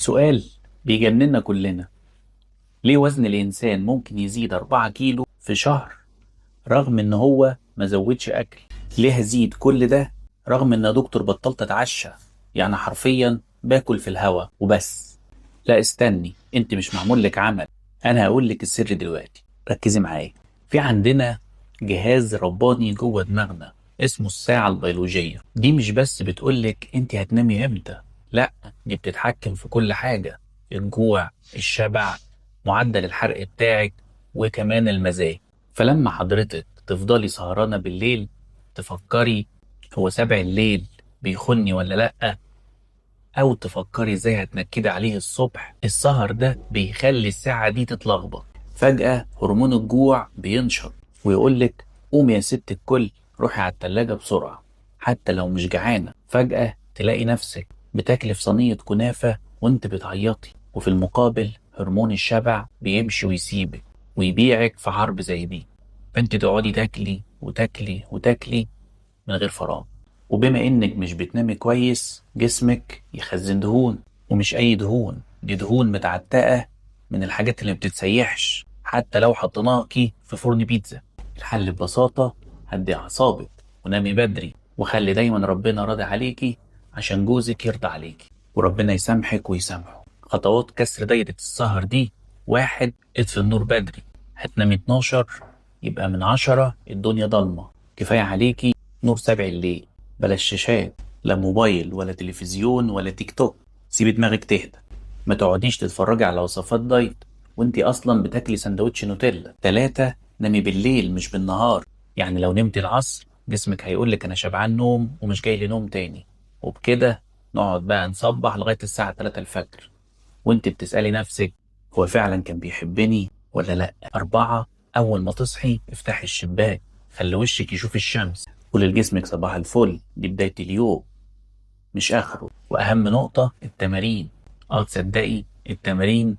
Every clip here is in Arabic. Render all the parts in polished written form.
سؤال بيجننا كلنا. ليه وزن الإنسان ممكن يزيد 4 كيلو في شهر رغم إن هو ما زودش أكل؟ ليه هزيد كل ده رغم إن يا دكتور بطلت أتعشى؟ يعني حرفيا باكل في الهوا وبس. لا استني، انت مش معمول لك عمل. انا هقول لك السر دلوقتي، ركزي معايا. في عندنا جهاز رباني جوه دماغنا اسمه الساعة البيولوجية. دي مش بس بتقولك انت هتنامي امتى، لا، دي بتتحكم في كل حاجة: الجوع، الشبع، معدل الحرق بتاعك، وكمان المزاج. فلما حضرتك تفضلي سهرانة بالليل تفكري هو سبع الليل بيخني ولا لأ، أو تفكري ازاي هتنكدي عليه الصبح، السهر ده بيخلي الساعة دي تتلخبط. فجأة هرمون الجوع بينشط ويقولك قومي يا ست الكل، روحي على التلاجة بسرعة. حتى لو مش جعانة، فجأة تلاقي نفسك بتاكلي في صينية كنافة وانت بتعيطي، وفي المقابل هرمون الشبع بيمشي ويسيبك ويبيعك في حرب زي دي. فانت تقعدي تاكلي وتاكلي وتاكلي من غير فراغ. وبما انك مش بتنامي كويس، جسمك يخزن دهون، ومش اي دهون، دي دهون متعتقة من الحاجات اللي بتتسيحش حتى لو حطيناكي في فرن بيتزا. الحل ببساطة: هدي اعصابك ونامي بدري، وخلي دايما ربنا راضي عليكي عشان جوزك يرضى عليكي وربنا يسامحك ويسامحه. خطوات كسر دايرة السهر دي: 1. اطفي النور بدري. هتنامي 12 يبقى من 10 الدنيا ضلمة، كفاية عليكي نور سبع الليل. بلاش شاشات، لا موبايل ولا تلفزيون ولا تيك توك. سيبي دماغك تهدى، ما تقعديش تتفرجي على وصفات دايت وانتي اصلا بتاكلي سندوتش نوتيلا. 3. نامي بالليل مش بالنهار. يعني لو نمتي العصر جسمك هيقولك انا شبعان نوم ومش جاي لي نوم تاني، وبكده نقعد بقى نصبح لغاية الساعة 3 الفجر وانت بتسألي نفسك هو فعلا كان بيحبني ولا لا. 4. اول ما تصحي افتحي الشباك، خلي وشك يشوف الشمس، قولي لجسمك صباح الفل، دي بداية اليوم مش اخره. واهم نقطة: التمارين. تصدقي التمارين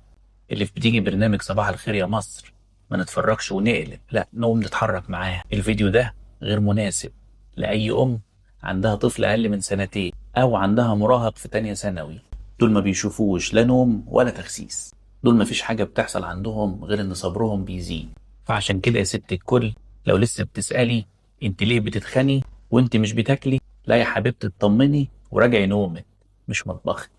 اللي بتيجي برنامج صباح الخير يا مصر، ما نتفرجش ونقلب، لا نقوم نتحرك معاها. الفيديو ده غير مناسب لأي أم عندها طفل أقل من سنتين أو عندها مراهق في تانية ثانوي. دول ما بيشوفوش لا نوم ولا تخسيس، دول ما فيش حاجة بتحصل عندهم غير إن صبرهم بيزيد. فعشان كده يا ست الكل، لو لسه بتسألي انت ليه بتتخني وانت مش بتاكلي، لا يا حبيبتي اطمني وراجعي نومك مش مطبخك.